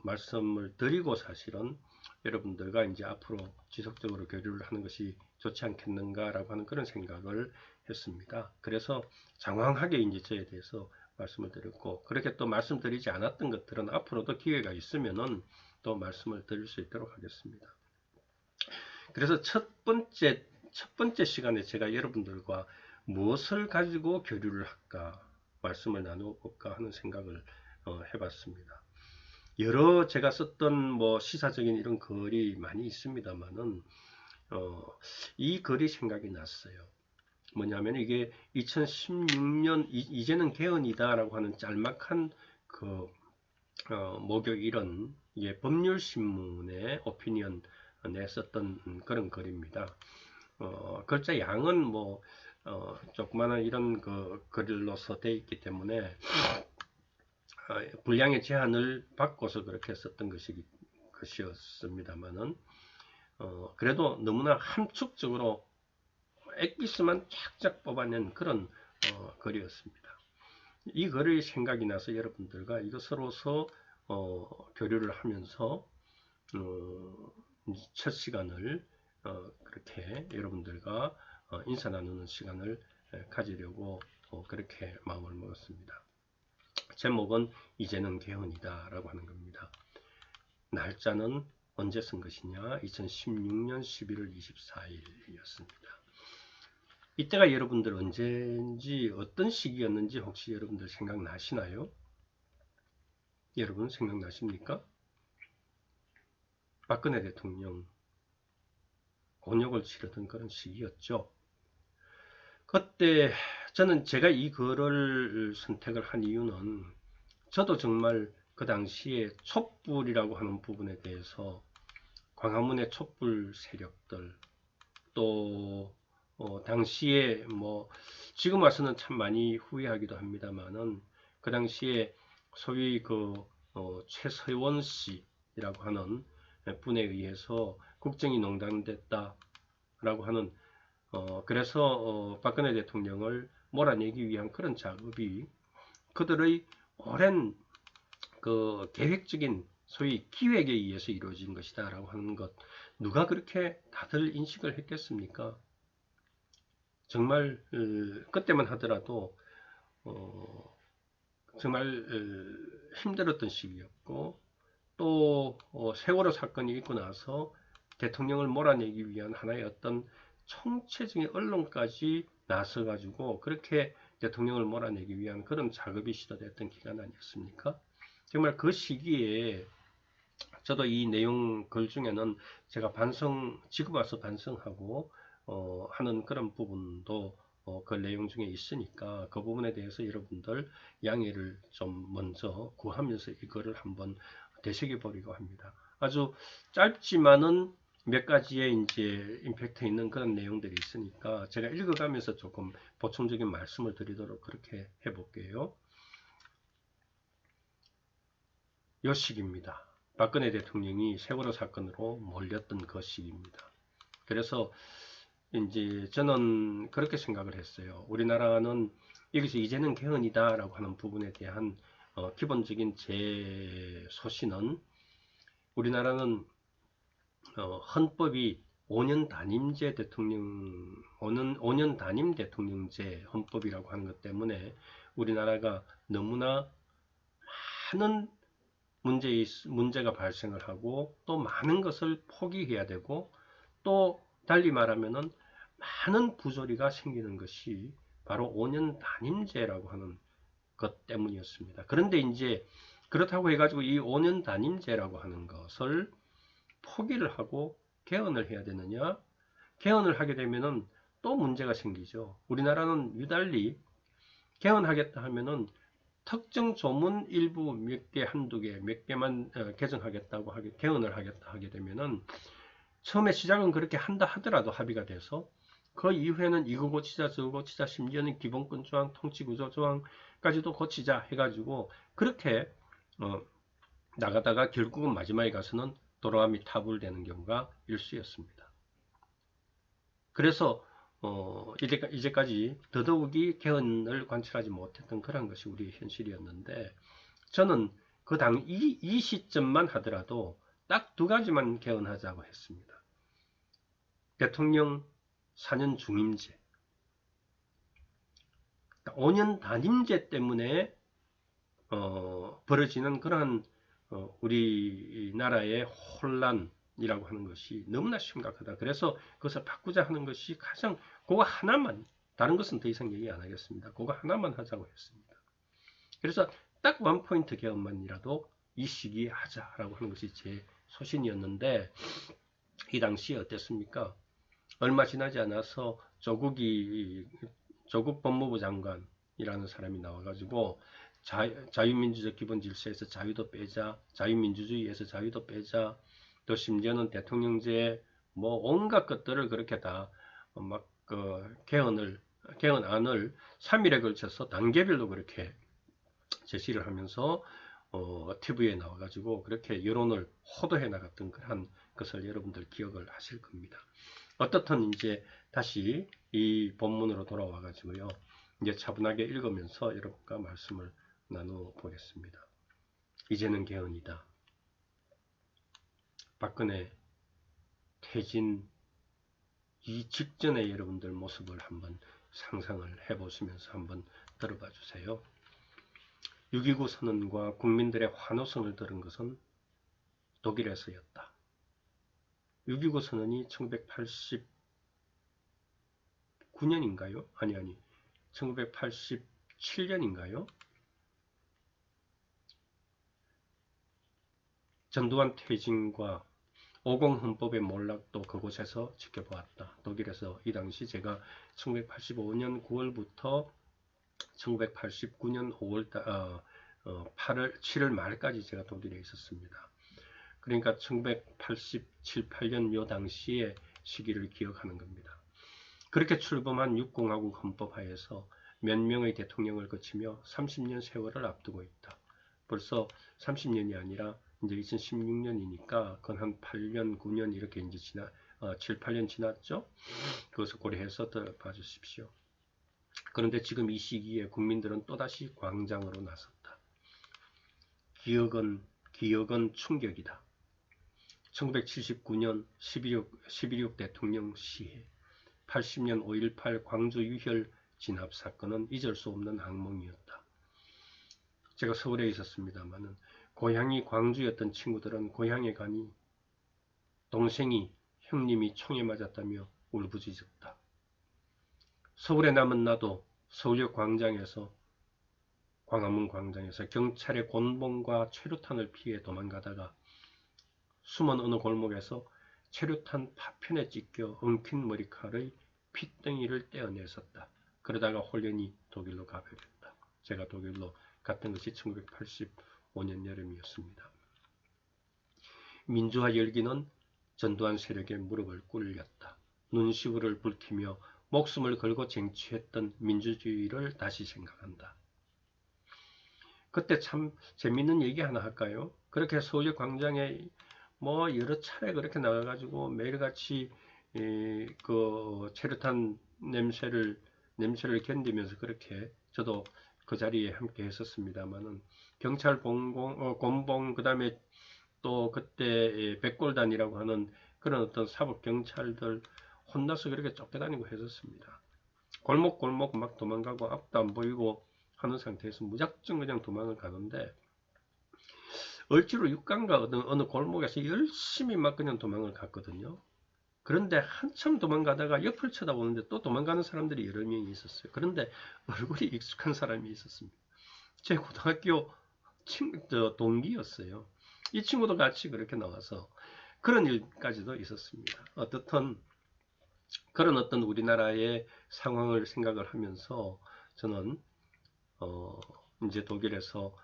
말씀을 드리고, 사실은 여러분들과 이제 앞으로 지속적으로 교류를 하는 것이 좋지 않겠는가라고 하는 그런 생각을 했습니다. 그래서 장황하게 이제 저에 대해서 말씀을 드렸고, 그렇게 또 말씀드리지 않았던 것들은 앞으로도 기회가 있으면은 또 말씀을 드릴 수 있도록 하겠습니다. 그래서 첫 번째 시간에 제가 여러분들과 무엇을 가지고 교류를 할까, 말씀을 나누어볼까 하는 생각을 해봤습니다. 여러 제가 썼던 뭐 시사적인 이런 글이 많이 있습니다만은 이 글이 생각이 났어요. 뭐냐면 이게 2016년 이제는 개헌이다라고 하는 짤막한 그 목요 일원, 이게 법률신문의 오피니언 냈었던 그런 글입니다. 글자 양은 뭐 조그마한 이런 그 글로서 되어 있기 때문에 분량의 제한을 받고서 그렇게 썼던 것이었습니다만은 그래도 너무나 함축적으로 엑기스만 쫙쫙 뽑아낸 그런 글이었습니다. 이 글이 생각이 나서 여러분들과 이것으로서 교류를 하면서 첫 시간을 그렇게 여러분들과 인사 나누는 시간을 가지려고 그렇게 마음을 먹었습니다. 제목은 이제는 개헌이다 라고 하는 겁니다. 날짜는 언제 쓴 것이냐? 2016년 11월 24일이었습니다. 이때가 여러분들 언제인지 어떤 시기였는지 혹시 여러분들 생각나시나요? 여러분 생각나십니까? 박근혜 대통령 곤욕을 치르던 그런 시기였죠. 그때 저는 제가 이 글을 선택을 한 이유는 저도 정말 그 당시에 촛불이라고 하는 부분에 대해서 광화문의 촛불 세력들 또 당시에 뭐 지금 와서는 참 많이 후회하기도 합니다만은 그 당시에 소위 그 최서원 씨라고 하는 분에 의해서 국정이 농단됐다라고 하는 그래서 박근혜 대통령을 몰아내기 위한 그런 작업이 그들의 오랜 그 계획적인 소위 기획에 의해서 이루어진 것이다 라고 하는 것 누가 그렇게 다들 인식을 했겠습니까? 정말 그때만 하더라도 정말 힘들었던 시기였고 또 세월호 사건이 있고 나서 대통령을 몰아내기 위한 하나의 어떤 총체적인 언론까지 나서가지고 그렇게 대통령을 몰아내기 위한 그런 작업이 시도됐던 기간 아니었습니까? 정말 그 시기에 저도 이 내용 글 중에는 제가 지금 와서 반성하고 하는 그런 부분도 그 내용 중에 있으니까 그 부분에 대해서 여러분들 양해를 좀 먼저 구하면서 이거를 한번 되새겨 보려고 합니다. 아주 짧지만은 몇 가지의 이제 임팩트 있는 그런 내용들이 있으니까 제가 읽어가면서 조금 보충적인 말씀을 드리도록 그렇게 해볼게요. 요 시기입니다. 박근혜 대통령이 세월호 사건으로 몰렸던 그 시기입니다. 그래서 이제 저는 그렇게 생각을 했어요. 우리나라는 여기서 이제는 개헌이다 라고 하는 부분에 대한 기본적인 제 소신은 우리나라는 헌법이 5년 단임제 대통령, 5년 단임 대통령제 헌법이라고 하는 것 때문에 우리나라가 너무나 많은 문제가 발생을 하고 또 많은 것을 포기해야 되고 또 달리 말하면은 많은 부조리가 생기는 것이 바로 5년 단임제라고 하는 것 때문이었습니다. 그런데 이제 그렇다고 해가지고 이 5년 단임제라고 하는 것을 포기를 하고 개헌을 해야 되느냐? 개헌을 하게 되면은 또 문제가 생기죠. 우리나라는 유달리 개헌하겠다 하면은 특정 조문 일부 몇 개, 한두 개, 몇 개만 개정하겠다고 개헌을 하겠다 하게 되면은 처음에 시작은 그렇게 한다 하더라도 합의가 돼서 그 이후에는 이거 고치자 저거 고치자 심지어는 기본권 조항, 통치구조 조항까지도 고치자 해가지고 그렇게 나가다가 결국은 마지막에 가서는 돌아감이 타불되는 경우가 일수였습니다. 그래서 이제까지 더더욱이 개헌을 관철하지 못했던 그런 것이 우리의 현실이었는데 저는 이 시점만 하더라도 딱 두 가지만 개헌하자고 했습니다. 대통령 4년 중임제 5년 단임제 때문에 벌어지는 그러한 우리나라의 혼란이라고 하는 것이 너무나 심각하다. 그래서 그것을 바꾸자 하는 것이 가장 그거 하나만 다른 것은 더 이상 얘기 안 하겠습니다. 그거 하나만 하자고 했습니다. 그래서 딱 원포인트 개헌만이라도 이 시기에 하자라고 하는 것이 제 소신이었는데 이 당시에 어땠습니까? 얼마 지나지 않아서 조국 법무부 장관이라는 사람이 나와가지고 자유민주적 기본질서에서 자유도 빼자, 자유민주주의에서 자유도 빼자, 또 심지어는 대통령제 뭐 온갖 것들을 그렇게 다 막 개헌안을 3일에 걸쳐서 단계별로 그렇게 제시를 하면서 TV에 나와가지고 그렇게 여론을 호도해 나갔던 그런 것을 여러분들 기억을 하실 겁니다. 어떻든 이제 다시 이 본문으로 돌아와 가지고요. 이제 차분하게 읽으면서 여러분과 말씀을 나누어 보겠습니다. 이제는 개헌이다. 박근혜 퇴진 이 직전의 여러분들 모습을 한번 상상을 해보시면서 한번 들어봐 주세요. 6.29 선언과 국민들의 환호성을 들은 것은 독일에서였다. 6.29 선언이 1989년인가요? 아니 1987년인가요? 전두환 퇴진과 50 헌법의 몰락도 그곳에서 지켜보았다. 독일에서 이 당시 제가 1985년 9월부터 1989년 7월 말까지 제가 독일에 있었습니다. 그러니까 1987, 8년 요 당시의 시기를 기억하는 겁니다. 그렇게 출범한 6공화국 헌법 하에서 몇 명의 대통령을 거치며 30년 세월을 앞두고 있다. 벌써 30년이 아니라 이제 2016년이니까 그건 한 8년, 9년 이렇게 이제 7, 8년 지났죠? 그것을 고려해서 봐주십시오. 그런데 지금 이 시기에 국민들은 또다시 광장으로 나섰다. 기억은 충격이다. 1979년 11.6 대통령 시해, 80년 5.18 광주 유혈 진압 사건은 잊을 수 없는 악몽이었다. 제가 서울에 있었습니다만은 고향이 광주였던 친구들은 고향에 가니 동생이 형님이 총에 맞았다며 울부짖었다. 서울에 남은 나도 서울역 광장에서 광화문 광장에서 경찰의 곤봉과 최루탄을 피해 도망가다가 숨은 어느 골목에서 최루탄 파편에 찢겨 엉킨 머리칼의 핏덩이를 떼어냈었다. 그러다가 홀연히 독일로 가버렸다. 제가 독일로 갔던 것이 1985년 여름이었습니다. 민주화 열기는 전두환 세력의 무릎을 꿇렸다. 눈시울을 붉히며 목숨을 걸고 쟁취했던 민주주의를 다시 생각한다. 그때 참 재밌는 얘기 하나 할까요? 그렇게 서울역 광장에 뭐 여러 차례 그렇게 나가가지고 매일같이 그 최루탄 냄새를 견디면서 그렇게 저도 그 자리에 함께 했었습니다만은 경찰 곤봉 그다음에 또 그때 백골단이라고 하는 그런 어떤 사법 경찰들 혼나서 그렇게 쫓겨다니고 했었습니다. 골목 막 도망가고 앞도 안 보이고 하는 상태에서 무작정 그냥 도망을 가는데 얼지로 육강가 어느 골목에서 열심히 막 그냥 도망을 갔거든요. 그런데 한참 도망가다가 옆을 쳐다보는데 또 도망가는 사람들이 여러 명이 있었어요. 그런데 얼굴이 익숙한 사람이 있었습니다. 제 고등학교 동기였어요. 이 친구도 같이 그렇게 나와서 그런 일까지도 있었습니다. 어떻든 그런 어떤 우리나라의 상황을 생각을 하면서 저는 이제 독일에서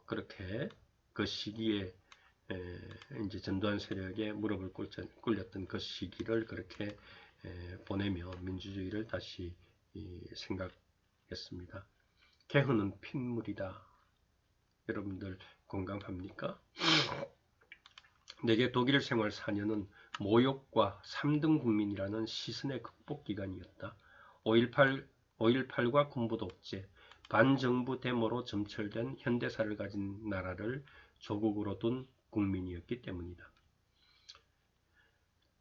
그렇게 그 시기에 이제 전두환 세력에 무릎을 꿇렸던 그 시기를 그렇게 보내며 민주주의를 다시 생각했습니다. 개헌은 핏물이다. 여러분들 공감합니까? 내게 독일 생활 4년은 모욕과 3등 국민이라는 시선의 극복 기간이었다. 5.18과 군부 독재, 반정부 데모로 점철된 현대사를 가진 나라를 조국으로 둔 국민이었기 때문이다.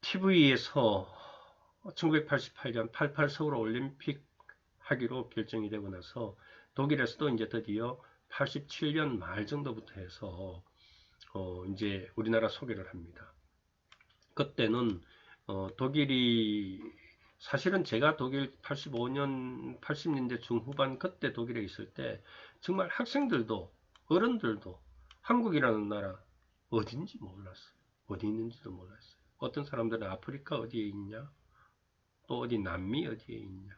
TV에서 1988년 88 서울 올림픽 하기로 결정이 되고 나서 독일에서도 이제 드디어 87년 말 정도부터 해서 이제 우리나라 소개를 합니다. 그때는 독일이 사실은 제가 독일 85년 80년대 중후반 그때 독일에 있을 때 정말 학생들도 어른들도 한국이라는 나라 어딘지 몰랐어요. 어디 있는지도 몰랐어요. 어떤 사람들은 아프리카 어디에 있냐, 또 어디 남미 어디에 있냐,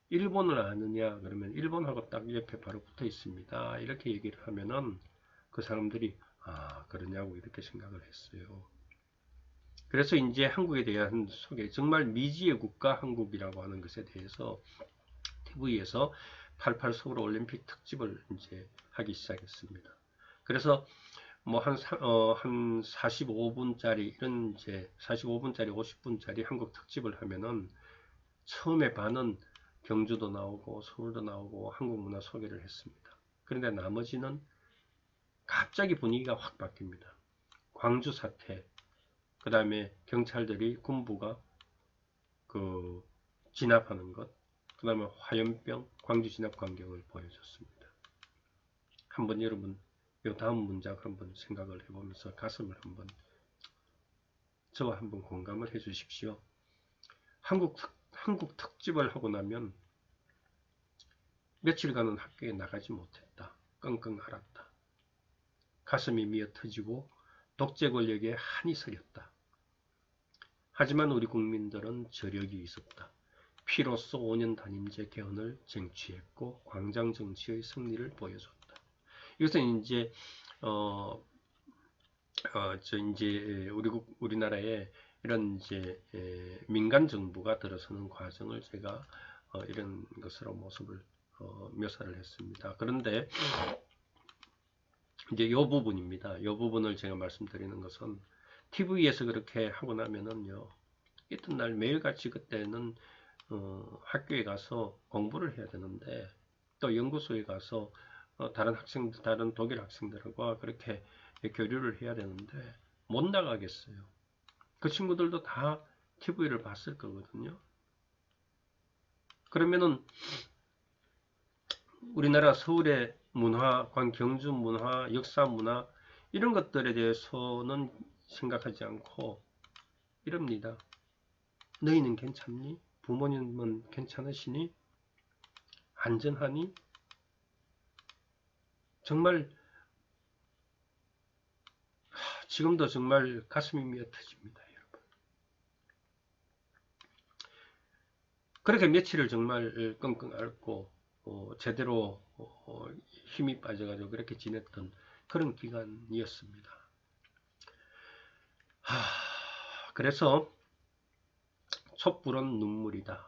일본을 아느냐 그러면 일본하고 딱 옆에 바로 붙어 있습니다. 이렇게 얘기를 하면은 그 사람들이 그러냐고 이렇게 생각을 했어요. 그래서 이제 한국에 대한 소개, 정말 미지의 국가 한국이라고 하는 것에 대해서 TV에서 88 서울 올림픽 특집을 이제 하기 시작했습니다. 그래서 뭐 한 45분짜리 이런 이제 45분짜리 50분짜리 한국 특집을 하면은 처음에 반은 경주도 나오고 서울도 나오고 한국 문화 소개를 했습니다. 그런데 나머지는 갑자기 분위기가 확 바뀝니다. 광주 사태, 그 다음에 경찰들이 군부가 그 진압하는 것, 그 다음에 화염병, 광주 진압 광경을 보여줬습니다. 한번 여러분 이 다음 문장을 한번 생각을 해보면서 가슴을 한번 저와 한번 공감을 해 주십시오. 한국 특집을 하고 나면 며칠간은 학교에 나가지 못했다. 끙끙 앓았다. 가슴이 미어 터지고 독재 권력에 한이 서렸다. 하지만 우리 국민들은 저력이 있었다. 피로써 5년 단임제 개헌을 쟁취했고 광장 정치의 승리를 보여줬다. 이것은 이제 이제 우리나라에 이런 이제 민간 정부가 들어서는 과정을 제가 이런 것으로 모습을 묘사를 했습니다. 그런데 이제 이 부분입니다. 이 부분을 제가 말씀드리는 것은 TV에서 그렇게 하고 나면은요, 이튿날 매일같이 그때는 학교에 가서 공부를 해야 되는데 또 연구소에 가서 다른 독일 학생들과 그렇게 교류를 해야 되는데 못 나가겠어요. 그 친구들도 다 TV를 봤을 거거든요. 그러면은 우리나라 서울의 문화, 경주 문화, 역사 문화 이런 것들에 대해서는 생각하지 않고 이럽니다. 너희는 괜찮니? 부모님은 괜찮으시니? 안전하니? 정말 지금도 정말 가슴이 미어 터집니다, 여러분. 그렇게 며칠을 정말 끙끙 앓고 제대로 힘이 빠져가지고 그렇게 지냈던 그런 기간이었습니다. 그래서 촛불은 눈물이다.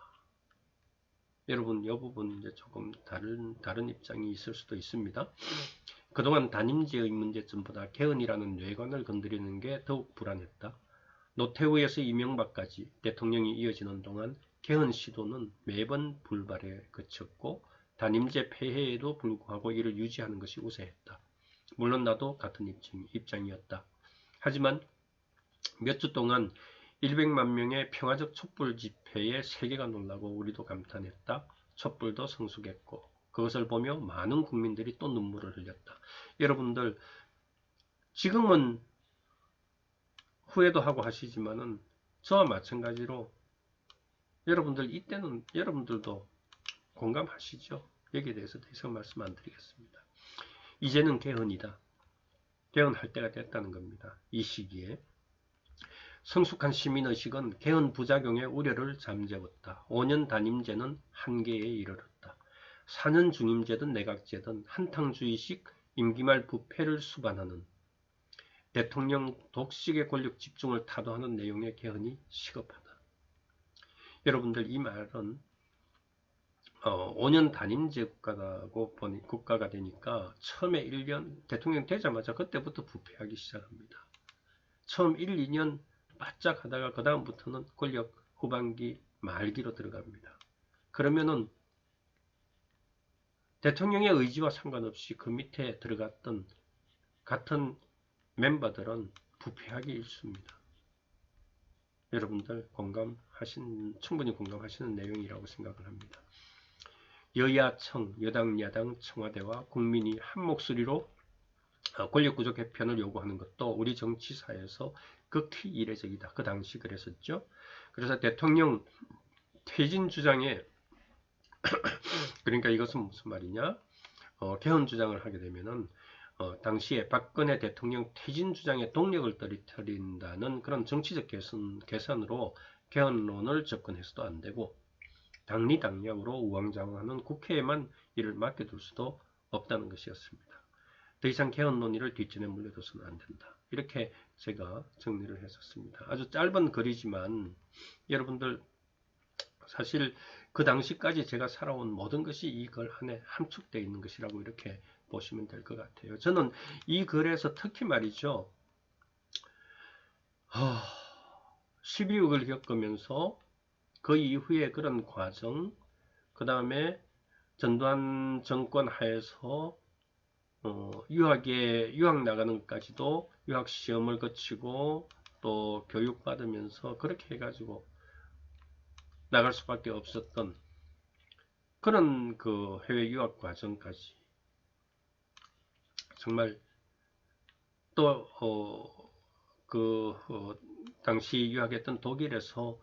여러분, 이 부분 이제 조금 다른 입장이 있을 수도 있습니다. 그동안 단임제의 문제점보다 개헌이라는 뇌관을 건드리는 게 더욱 불안했다. 노태우에서 이명박까지 대통령이 이어지는 동안 개헌 시도는 매번 불발에 그쳤고 단임제 폐해에도 불구하고 이를 유지하는 것이 우세했다. 물론 나도 같은 입장이었다. 하지만 몇 주 동안 100만 명의 평화적 촛불 집회에 세계가 놀라고 우리도 감탄했다. 촛불도 성숙했고 그것을 보며 많은 국민들이 또 눈물을 흘렸다. 여러분들 지금은 후회도 하고 하시지만은 저와 마찬가지로 여러분들 이때는 여러분들도 공감하시죠? 여기에 대해서 더 이상 말씀 안 드리겠습니다. 이제는 개헌이다. 개헌할 때가 됐다는 겁니다. 이 시기에. 성숙한 시민의식은 개헌 부작용의 우려를 잠재웠다. 5년 단임제는 한계에 이르렀다. 4년 중임제든 내각제든 한탕주의식 임기말 부패를 수반하는 대통령 독식의 권력 집중을 타도하는 내용의 개헌이 시급하다. 여러분들 이 말은 5년 단임제 국가가 되니까 처음에 1년 대통령 되자마자 그때부터 부패하기 시작합니다. 처음 1, 2년 바짝 하다가 그 다음부터는 권력 후반기 말기로 들어갑니다. 그러면은 대통령의 의지와 상관없이 그 밑에 들어갔던 같은 멤버들은 부패하기 일쑤입니다. 여러분들 충분히 공감하시는 내용이라고 생각을 합니다. 여야청, 여당, 야당, 청와대와 국민이 한 목소리로 권력구조 개편을 요구하는 것도 우리 정치사에서 극히 이례적이다. 그 당시 그랬었죠. 그래서 대통령 퇴진 주장에 그러니까 이것은 무슨 말이냐? 개헌 주장을 하게 되면은 당시에 박근혜 대통령 퇴진 주장에 동력을 떨어뜨린다는 그런 정치적 계산으로 개헌론을 접근해서도 안 되고 당리당략으로 우왕좌왕하는 국회에만 이를 맡겨둘 수도 없다는 것이었습니다. 더 이상 개헌 논의를 뒷전에 물려둬서는 안 된다. 이렇게 제가 정리를 했었습니다. 아주 짧은 글이지만 여러분들 사실 그 당시까지 제가 살아온 모든 것이 이 글 안에 함축되어 있는 것이라고 이렇게 보시면 될 것 같아요. 저는 이 글에서 특히 말이죠. 12억을 겪으면서 그 이후에 그런 과정, 그 다음에 전두환 정권 하에서 유학 나가는 것까지도 유학 시험을 거치고 또 교육받으면서 그렇게 해가지고 나갈 수밖에 없었던 그런 그 해외 유학 과정까지 정말 또 당시 유학했던 독일에서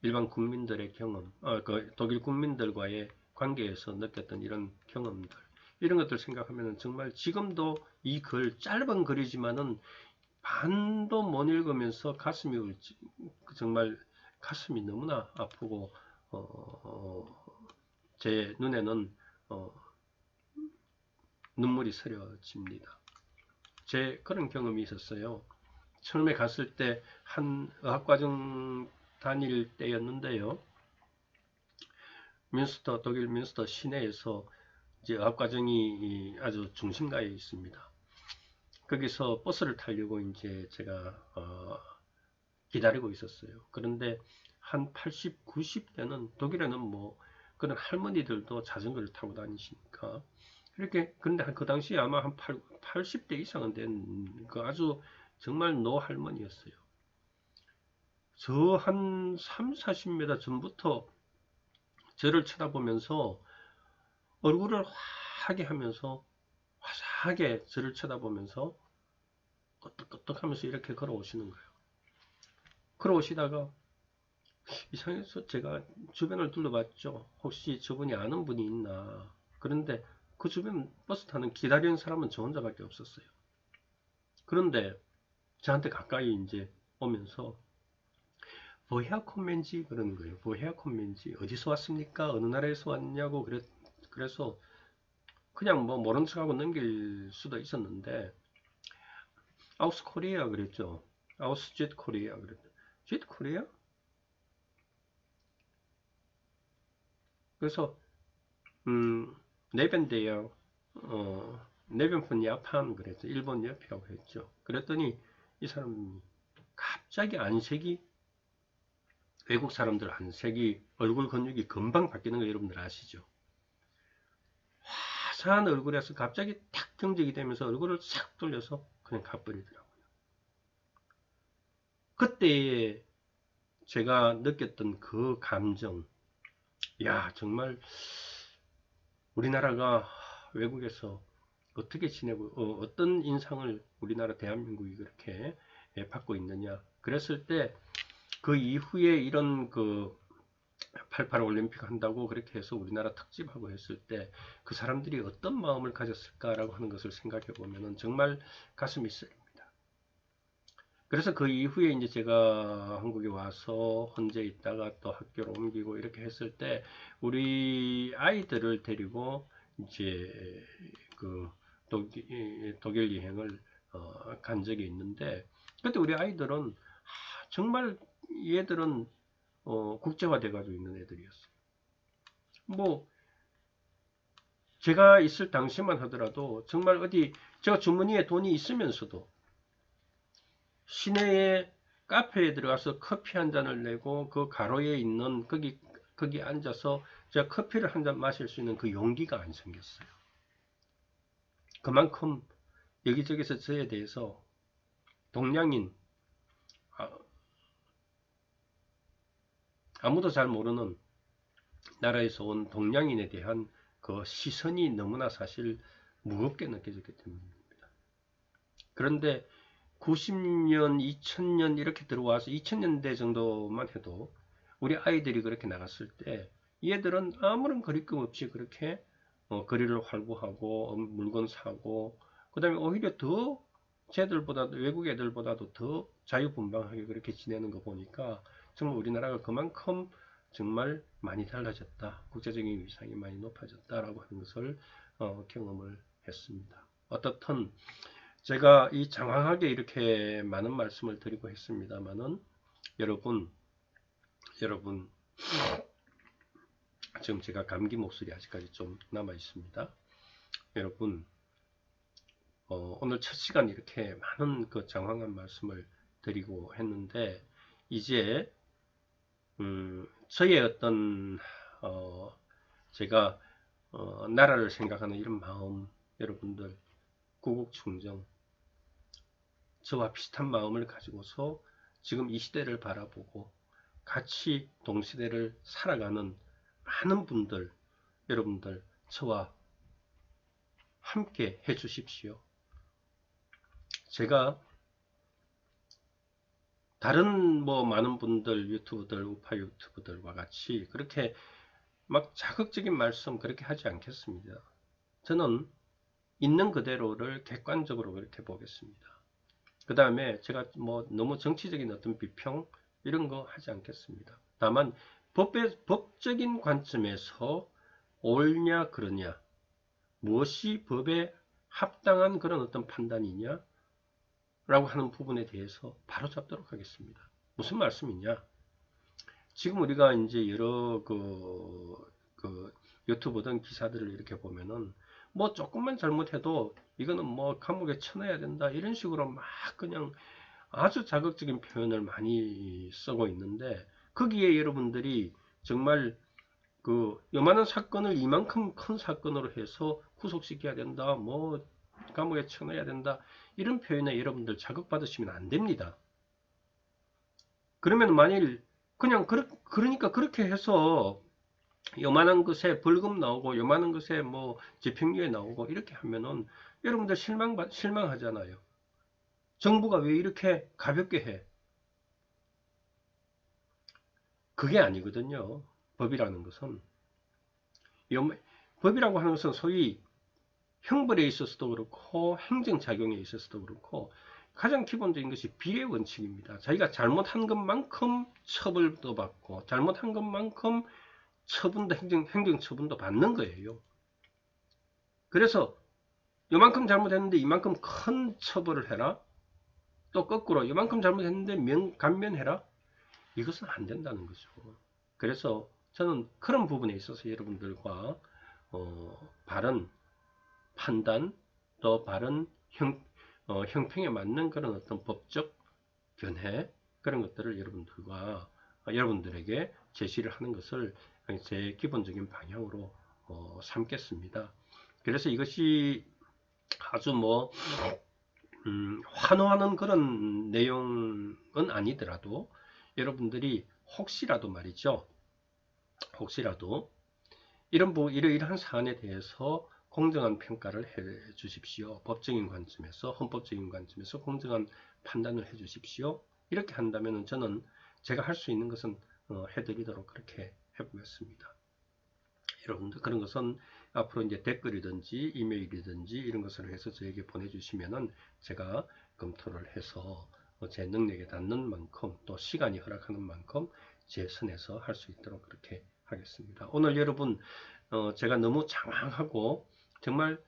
일반 국민들의 경험, 그 독일 국민들과의 관계에서 느꼈던 이런 경험들, 이런 것들 생각하면 정말 지금도 이 글, 짧은 글이지만은 반도 못 읽으면서 정말 가슴이 너무나 아프고, 제 눈에는 눈물이 서려집니다. 제 그런 경험이 있었어요. 처음에 갔을 때 한 의학과정 다닐 때였는데요. 독일 뮌스터 시내에서 이제 의학과정이 아주 중심가에 있습니다. 거기서 버스를 타려고 이제 제가 기다리고 있었어요. 그런데 한 80, 90대는 독일에는 뭐 그런 할머니들도 자전거를 타고 다니시니까 이렇게, 그런데 그 당시에 아마 한 80대 이상은 된 그 아주 정말 노할머니였어요. 저 한 3, 40m 전부터 저를 쳐다보면서 얼굴을 화하게 하면서 화사하게 저를 쳐다보면서 끄떡끄떡 하면서 이렇게 걸어오시는 거예요. 걸어오시다가 이상해서 제가 주변을 둘러봤죠. 혹시 저분이 아는 분이 있나. 그런데 그 주변 버스 타는 기다리는 사람은 저 혼자밖에 없었어요. 그런데 저한테 가까이 이제 오면서 보헤어 콤멘지 그러는 거예요. 보헤어 콤멘지 어디서 왔습니까? 어느 나라에서 왔냐고 그래서 그냥 뭐 모른 척하고 넘길 수도 있었는데 아우스 코리아 그랬죠. 아우스 젯 코리아 그랬죠. 젯 코리아? 그래서 네벤데요. 네벤 야판 그랬죠. 일본 옆이라고 했죠. 그랬더니 이 사람이 갑자기 안색이, 외국 사람들 안색이, 얼굴 근육이 금방 바뀌는 거 여러분들 아시죠? 화사한 얼굴에서 갑자기 탁 경직이 되면서 얼굴을 싹 돌려서 그냥 가버리더라고요. 그때 제가 느꼈던 그 감정, 야, 정말 우리나라가 외국에서 어떻게 지내고 어떤 인상을 우리나라 대한민국이 그렇게 받고 있느냐. 그랬을 때 그 이후에 이런 그 88 올림픽 한다고 그렇게 해서 우리나라 특집하고 했을 때 그 사람들이 어떤 마음을 가졌을까라고 하는 것을 생각해 보면은 정말 가슴이 쓰립니다. 그래서 그 이후에 이제 제가 한국에 와서 혼자 있다가 또 학교로 옮기고 이렇게 했을 때 우리 아이들을 데리고 이제 그 독일 여행을 간 적이 있는데, 그때 우리 아이들은 정말 얘들은 국제화 돼가지고 있는 애들이었어요. 뭐 제가 있을 당시만 하더라도 정말 어디 제가 주머니에 돈이 있으면서도 시내에 카페에 들어가서 커피 한 잔을 내고 그 가로에 있는 거기 앉아서 제가 커피를 한 잔 마실 수 있는 그 용기가 안 생겼어요. 그만큼 여기저기서 저에 대해서 동양인, 아무도 잘 모르는 나라에서 온 동양인에 대한 그 시선이 너무나 사실 무겁게 느껴졌기 때문입니다. 그런데 90년, 2000년 이렇게 들어와서 2000년대 정도만 해도 우리 아이들이 그렇게 나갔을 때 얘들은 아무런 거리낌 없이 그렇게 거리를 활보하고 물건 사고, 그 다음에 오히려 더 쟤들보다도, 외국 애들보다도 더 자유분방하게 그렇게 지내는 거 보니까 정말 우리나라가 그만큼 정말 많이 달라졌다, 국제적인 위상이 많이 높아졌다라고 하는 것을 경험을 했습니다. 어떻든 제가 이 장황하게 이렇게 많은 말씀을 드리고 했습니다만은 여러분 지금 제가 감기 목소리 아직까지 좀 남아 있습니다. 여러분, 오늘 첫 시간 이렇게 많은 그 장황한 말씀을 드리고 했는데, 이제 저의 어떤 제가 나라를 생각하는 이런 마음, 여러분들 구국충정, 저와 비슷한 마음을 가지고서 지금 이 시대를 바라보고 같이 동시대를 살아가는 많은 분들, 여러분들 저와 함께 해 주십시오. 제가 다른 많은 분들, 유튜브들, 우파 유튜브들과 같이 그렇게 막 자극적인 말씀 그렇게 하지 않겠습니다. 저는 있는 그대로를 객관적으로 그렇게 보겠습니다. 그 다음에 제가 너무 정치적인 어떤 비평 이런 거 하지 않겠습니다. 다만 법적인 관점에서 옳냐 그러냐, 무엇이 법에 합당한 그런 어떤 판단이냐 라고 하는 부분에 대해서 바로 잡도록 하겠습니다. 무슨 말씀이냐? 지금 우리가 이제 여러 그 유튜브든 기사들을 이렇게 보면은 조금만 잘못해도 이거는 감옥에 쳐넣어야 된다 이런 식으로 막 그냥 아주 자극적인 표현을 많이 쓰고 있는데, 거기에 여러분들이 정말 요만한 사건을 이만큼 큰 사건으로 해서 구속시켜야 된다, 감옥에 쳐넣어야 된다 이런 표현에 여러분들 자극받으시면 안 됩니다. 그러면 만일 그러니까 그렇게 해서 요만한 것에 벌금 나오고 요만한 것에 집행유예 나오고 이렇게 하면은 여러분들 실망하잖아요. 정부가 왜 이렇게 가볍게 해? 그게 아니거든요. 법이라는 것은 법이라고 하는 것은 소위 형벌에 있어서도 그렇고 행정작용에 있어서도 그렇고 가장 기본적인 것이 비례 원칙입니다. 자기가 잘못한 것만큼 처벌도 받고 잘못한 것만큼 행정처분도 받는 거예요. 그래서 요만큼 잘못했는데 이만큼 큰 처벌을 해라. 또 거꾸로 요만큼 잘못했는데 감면해라. 이것은 안 된다는 거죠. 그래서 저는 그런 부분에 있어서 여러분들과 바른 판단, 또 바른 형평에 맞는 그런 어떤 법적 견해 그런 것들을 여러분들에게 제시를 하는 것을 제 기본적인 방향으로 삼겠습니다. 그래서 이것이 아주 환호하는 그런 내용은 아니더라도 여러분들이 혹시라도 말이죠. 혹시라도 이러이러한 사안에 대해서 공정한 평가를 해 주십시오. 법적인 관점에서, 헌법적인 관점에서 공정한 판단을 해 주십시오. 이렇게 한다면 저는 제가 할 수 있는 것은 해드리도록 그렇게 해보겠습니다. 여러분들 그런 것은 앞으로 이제 댓글이든지 이메일이든지 이런 것을 해서 저에게 보내주시면은 제가 검토를 해서 제 능력에 닿는 만큼 또 시간이 허락하는 만큼 제 선에서 할 수 있도록 그렇게 하겠습니다. 오늘 여러분 제가 너무 장황하고 정말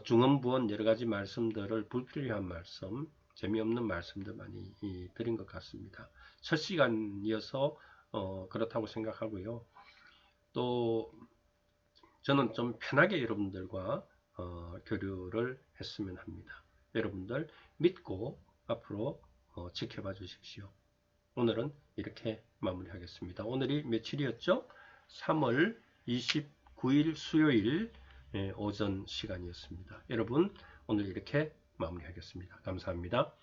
중언부언 여러가지 말씀들을 불필요한 말씀, 재미없는 말씀들 많이 드린 것 같습니다. 첫 시간이어서 그렇다고 생각하고요. 또 저는 좀 편하게 여러분들과 교류를 했으면 합니다. 여러분들 믿고 앞으로 지켜봐 주십시오. 오늘은 이렇게 마무리하겠습니다. 오늘이 며칠이었죠? 3월 29일 수요일 오전 시간이었습니다. 여러분 오늘 이렇게 마무리하겠습니다. 감사합니다.